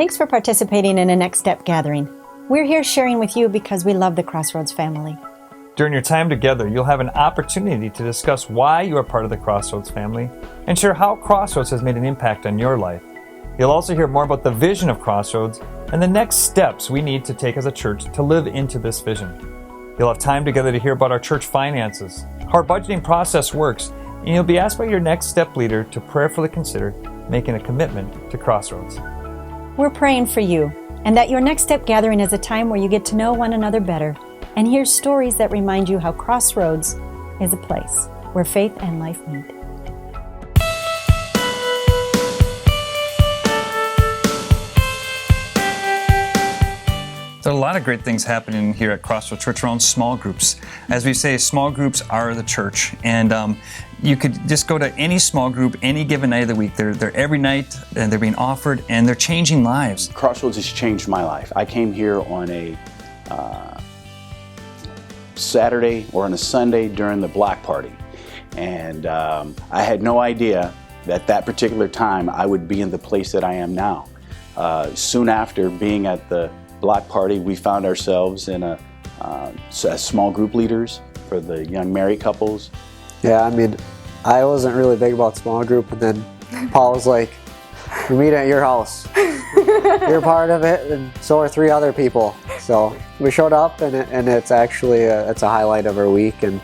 Thanks for participating in a Next Step gathering. We're here sharing with you because we love the Crossroads family. During your time together, you'll have an opportunity to discuss why you are part of the Crossroads family and share how Crossroads has made an impact on your life. You'll also hear more about the vision of Crossroads and the next steps we need to take as a church to live into this vision. You'll have time together to hear about our church finances, how our budgeting process works, and you'll be asked by your Next Step leader to prayerfully consider making a commitment to Crossroads. We're praying for you and that your Next Step gathering is a time where you get to know one another better and hear stories that remind you how Crossroads is a place where faith and life meet. There are a lot of great things happening here at Crossroads Church around small groups. As we say, small groups are the church. And you could just go to any small group any given night of the week. They're every night, and they're being offered, and they're changing lives. Crossroads has changed my life. I came here on a Saturday or on a Sunday during the block party. And I had no idea that that particular time I would be in the place that I am now. Soon after being at the block party, we found ourselves in a small group leaders for the young married couples. Yeah, I mean, I wasn't really big about small group, and then Paul was like, "We meet at your house. You're part of it, and so are 3 other people." So we showed up, and it's actually it's a highlight of our week. And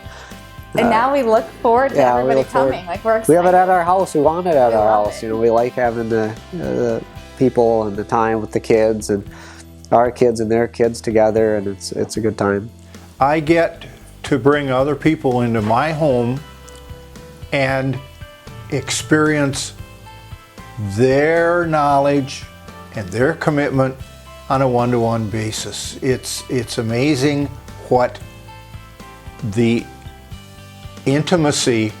now we look forward to everybody coming. Like, we're excited. We have it at our house. We want it at our house. You know, we like having the people and the time with the kids and our kids and their kids together, and it's a good time. I get to bring other people into my home and experience their knowledge and their commitment on a one-to-one basis. It's amazing what the intimacy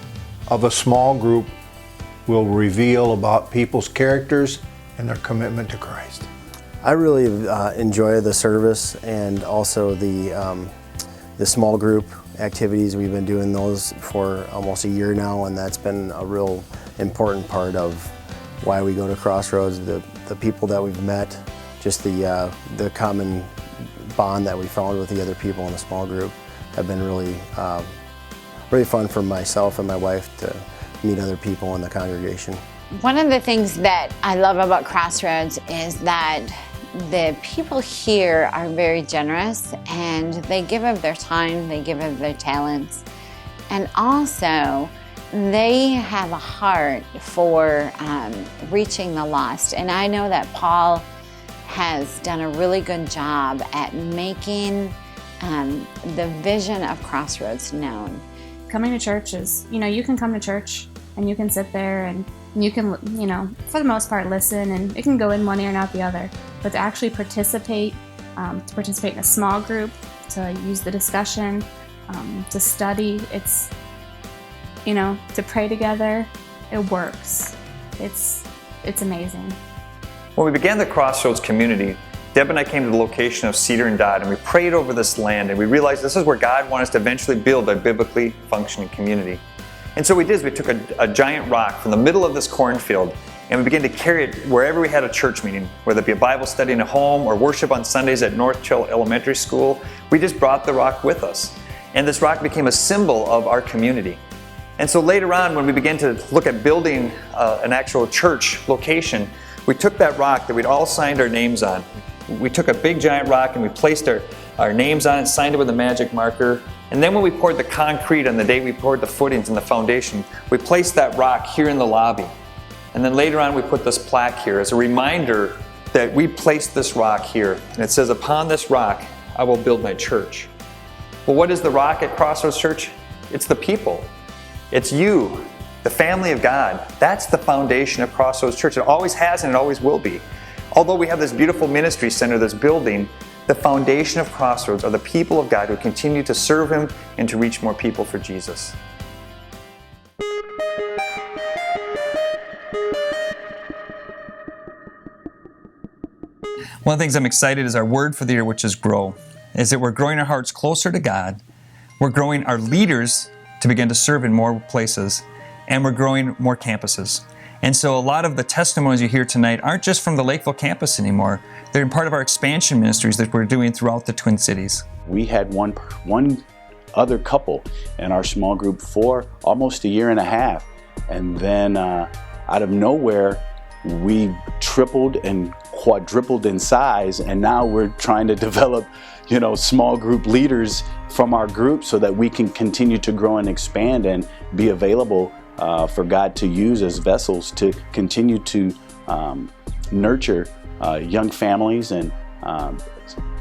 of a small group will reveal about people's characters and their commitment to Christ. I really enjoy the service and also the small group activities. We've been doing those for almost a year now, and that's been a real important part of why we go to Crossroads. The people that we've met, just the common bond that we found with the other people in the small group have been really fun for myself and my wife to meet other people in the congregation. One of the things that I love about Crossroads is that the people here are very generous, and they give of their time, they give of their talents, and also they have a heart for reaching the lost. And I know that Paul has done a really good job at making the vision of Crossroads known. Coming to church is, you can come to church and you can sit there and you can, for the most part, listen, and it can go in one ear and out the other. But to actually participate in a small group, to use the discussion, to study, it's, to pray together, it works. It's amazing. When we began the Crossroads community, Deb and I came to the location of Cedar and Dodd, and we prayed over this land, and we realized this is where God wanted us to eventually build a biblically functioning community. And so we did. We took a giant rock from the middle of this cornfield, and we began to carry it wherever we had a church meeting, whether it be a Bible study in a home or worship on Sundays at North Chill Elementary School. We just brought the rock with us. And this rock became a symbol of our community. And so later on, when we began to look at building an actual church location, we took that rock that we'd all signed our names on. We took a big giant rock and we placed our names on it, signed it with a magic marker. And then when we poured the concrete on the day we poured the footings and the foundation, we placed that rock here in the lobby. And then later on we put this plaque here as a reminder that we placed this rock here. And it says, "Upon this rock I will build my church." Well, what is the rock at Crossroads Church? It's the people. It's you, the family of God. That's the foundation of Crossroads Church. It always has and it always will be. Although we have this beautiful ministry center, this building, the foundation of Crossroads are the people of God who continue to serve Him and to reach more people for Jesus. One of the things I'm excited is our word for the year, which is grow, is that we're growing our hearts closer to God. We're growing our leaders to begin to serve in more places, and we're growing more campuses. And so a lot of the testimonies you hear tonight aren't just from the Lakeville campus anymore. They're part of our expansion ministries that we're doing throughout the Twin Cities. We had one other couple in our small group for almost a year and a half. And then out of nowhere, we tripled and quadrupled in size. And now we're trying to develop, small group leaders from our group so that we can continue to grow and expand and be available for God to use as vessels to continue to nurture young families and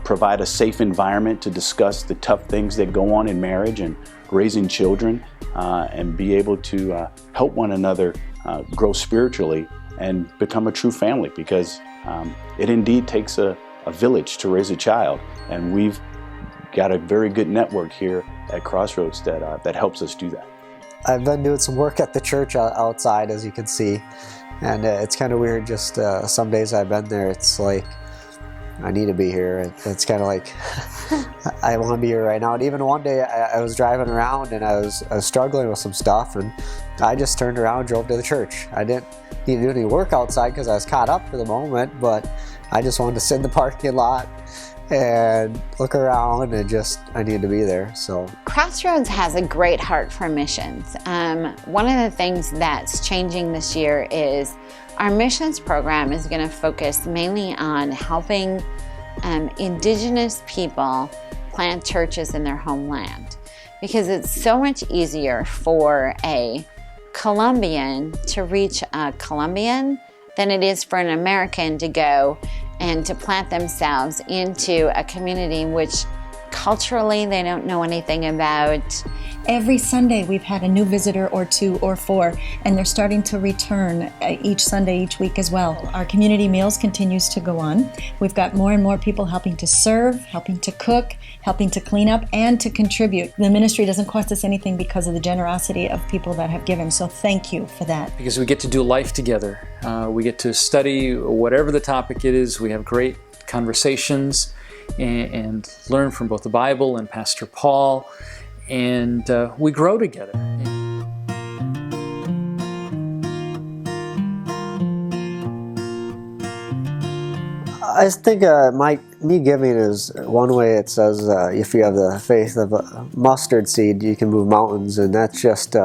provide a safe environment to discuss the tough things that go on in marriage and raising children, and be able to help one another grow spiritually and become a true family, because it indeed takes a village to raise a child, and we've got a very good network here at Crossroads that helps us do that. I've been doing some work at the church outside, as you can see, and it's kind of weird. Just some days I've been there, it's like I need to be here. It's kind of like I want to be here right now. And even one day I was driving around and I was struggling with some stuff, and I just turned around and drove to the church. I didn't need to do any work outside because I was caught up for the moment, but I just wanted to sit in the parking lot and look around, and I needed to be there. So Crossroads has a great heart for missions. One of the things that's changing this year is our missions program is going to focus mainly on helping indigenous people plant churches in their homeland, because it's so much easier for a Colombian to reach a Colombian than it is for an American to go and to plant themselves into a community which culturally they don't know anything about. Every Sunday we've had a new visitor or 2 or 4, and they're starting to return each Sunday, each week as well. Our community meals continues to go on. We've got more and more people helping to serve, helping to cook, helping to clean up, and to contribute. The ministry doesn't cost us anything because of the generosity of people that have given, so thank you for that. Because we get to do life together. We get to study whatever the topic it is. We have great conversations and learn from both the Bible and Pastor Paul, and we grow together. I think me giving is one way. It says if you have the faith of a mustard seed, you can move mountains, and that's just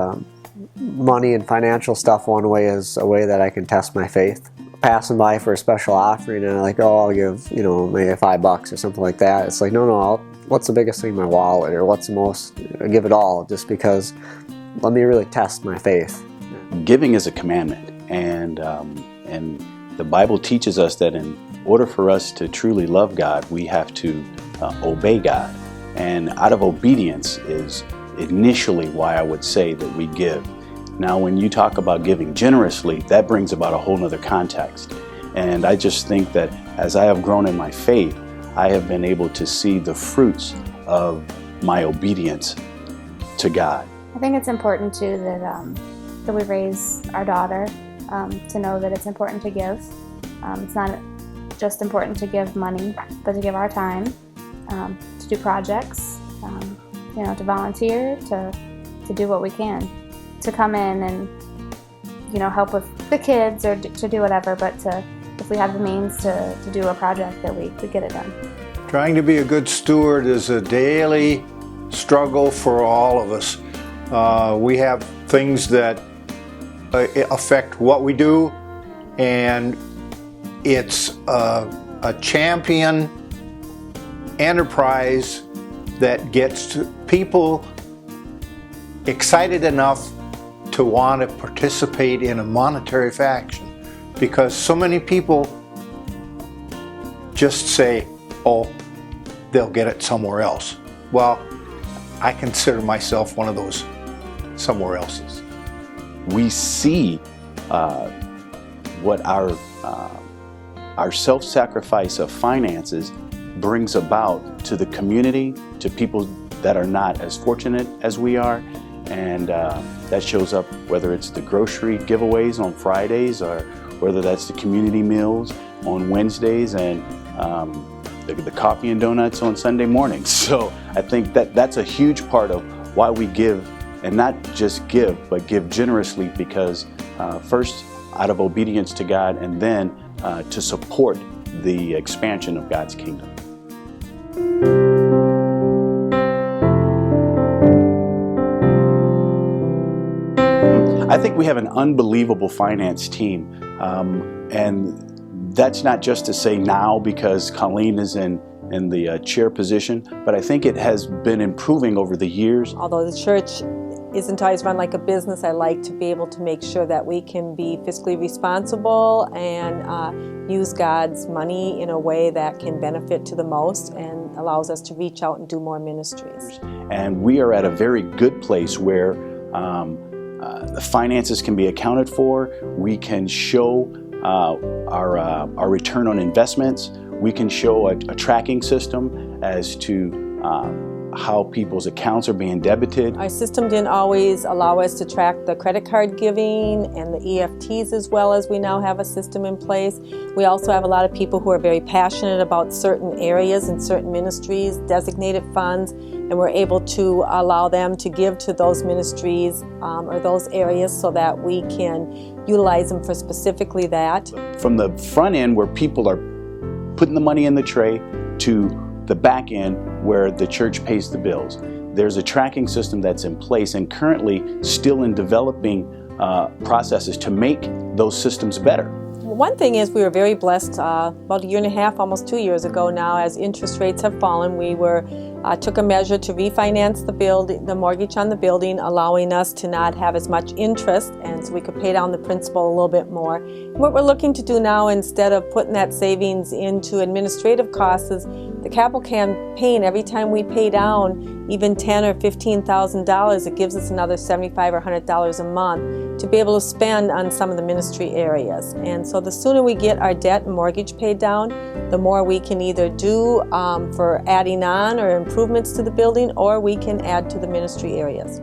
money and financial stuff. One way is a way that I can test my faith. Passing by for a special offering, and I'm like, I'll give, maybe $5 or something like that. It's like, no, what's the biggest thing in my wallet, or what's the most? I give it all, just because. Let me really test my faith. Giving is a commandment, and the Bible teaches us that in order for us to truly love God, we have to obey God, and out of obedience is initially why I would say that we give. Now, when you talk about giving generously, that brings about a whole nother context. And I just think that as I have grown in my faith, I have been able to see the fruits of my obedience to God. I think it's important too that we raise our daughter to know that it's important to give. It's not just important to give money, but to give our time, to do projects, to volunteer, to do what we can. To come in and help with the kids or to do whatever, but if we have the means to do a project, that we get it done. Trying to be a good steward is a daily struggle for all of us. We have things that affect what we do, and it's a champion enterprise that gets people excited enough to want to participate in a monetary fashion, because so many people just say, oh, they'll get it somewhere else. Well, I consider myself one of those somewhere else's. We see what our self-sacrifice of finances brings about to the community, to people that are not as fortunate as we are. And that shows up whether it's the grocery giveaways on Fridays, or whether that's the community meals on Wednesdays, and the coffee and donuts on Sunday mornings. So I think that's a huge part of why we give, and not just give, but give generously, because first out of obedience to God, and then to support the expansion of God's kingdom. I think we have an unbelievable finance team, and that's not just to say now because Colleen is in the chair position, but I think it has been improving over the years. Although the church isn't always run like a business, I like to be able to make sure that we can be fiscally responsible and use God's money in a way that can benefit to the most and allows us to reach out and do more ministries. And we are at a very good place where the finances can be accounted for. We can show our return on investments. We can show a tracking system as to how people's accounts are being debited. Our system didn't always allow us to track the credit card giving and the EFTs as well as we now have a system in place. We also have a lot of people who are very passionate about certain areas and certain ministries, designated funds, and we're able to allow them to give to those ministries or those areas so that we can utilize them for specifically that. From the front end where people are putting the money in the tray to the back end where the church pays the bills. There's a tracking system that's in place and currently still in developing processes to make those systems better. One thing is we were very blessed about a year and a half, almost 2 years ago now, as interest rates have fallen. We took a measure to refinance the mortgage on the building, allowing us to not have as much interest, and so we could pay down the principal a little bit more. What we're looking to do now, instead of putting that savings into administrative costs, is the capital campaign. Every time we pay down even $10,000 or $15,000, it gives us another $75 or $100 a month to be able to spend on some of the ministry areas. And so the sooner we get our debt and mortgage paid down, the more we can either do for adding on or improvements to the building, or we can add to the ministry areas.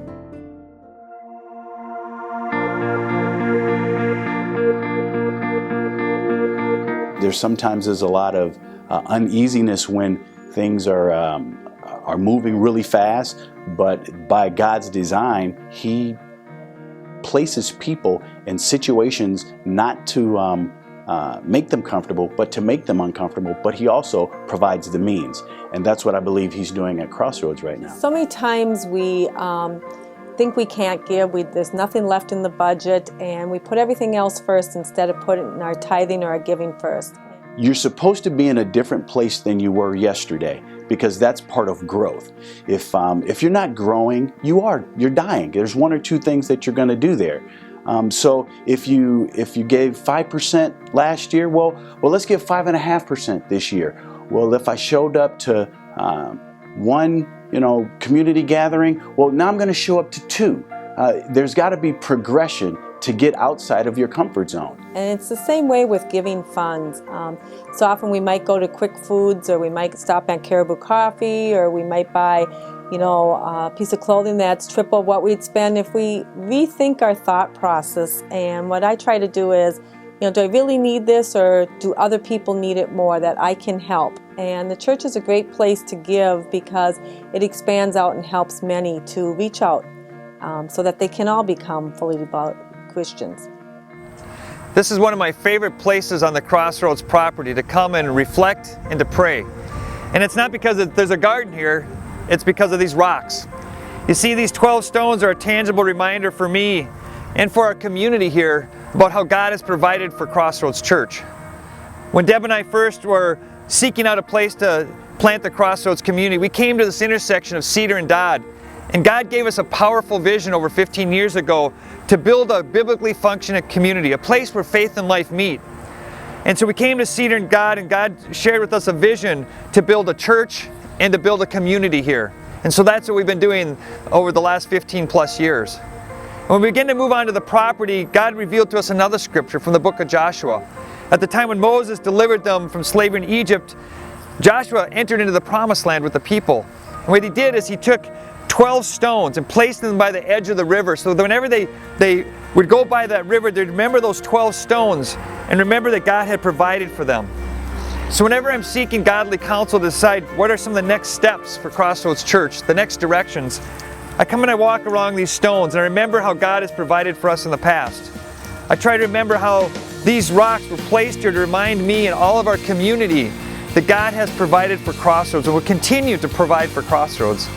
There sometimes is a lot of uneasiness when things are moving really fast, but by God's design, He places people in situations not to make them comfortable, but to make them uncomfortable, but He also provides the means. And that's what I believe He's doing at Crossroads right now. So many times we think we can't give, there's nothing left in the budget, and we put everything else first instead of putting our tithing or our giving first. You're supposed to be in a different place than you were yesterday, because that's part of growth. If you're not growing, you're dying. There's one or two things that you're going to do there. So if you gave 5% last year, well, let's give 5.5% this year. Well, if I showed up to one, community gathering, well, now I'm going to show up to 2. There's got to be progression to get outside of your comfort zone. And it's the same way with giving funds. So often we might go to Quick Foods, or we might stop at Caribou Coffee, or we might buy, a piece of clothing that's triple what we'd spend if we rethink our thought process. And what I try to do is, do I really need this, or do other people need it more that I can help? And the church is a great place to give because it expands out and helps many to reach out so that they can all become fully devout Christians. This is one of my favorite places on the Crossroads property to come and reflect and to pray. And it's not because there's a garden here, it's because of these rocks. You see, these 12 stones are a tangible reminder for me and for our community here about how God has provided for Crossroads Church. When Deb and I first were seeking out a place to plant the Crossroads community, we came to this intersection of Cedar and Dodd. And God gave us a powerful vision over 15 years ago to build a biblically functioning community, a place where faith and life meet. And so we came to Cedar and God shared with us a vision to build a church and to build a community here. And so that's what we've been doing over the last 15 plus years. When we begin to move on to the property, God revealed to us another scripture from the book of Joshua. At the time when Moses delivered them from slavery in Egypt, Joshua entered into the promised land with the people. And what he did is he took 12 stones and placed them by the edge of the river, so that whenever they would go by that river, they'd remember those 12 stones and remember that God had provided for them. So whenever I'm seeking godly counsel to decide what are some of the next steps for Crossroads Church, the next directions, I come and I walk along these stones and I remember how God has provided for us in the past. I try to remember how these rocks were placed here to remind me and all of our community that God has provided for Crossroads and will continue to provide for Crossroads.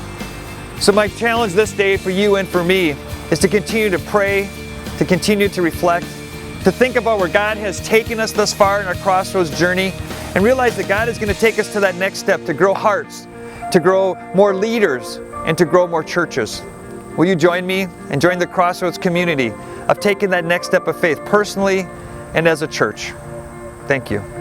So my challenge this day for you and for me is to continue to pray, to continue to reflect, to think about where God has taken us thus far in our Crossroads journey, and realize that God is going to take us to that next step, to grow hearts, to grow more leaders, and to grow more churches. Will you join me and join the Crossroads community of taking that next step of faith personally and as a church? Thank you.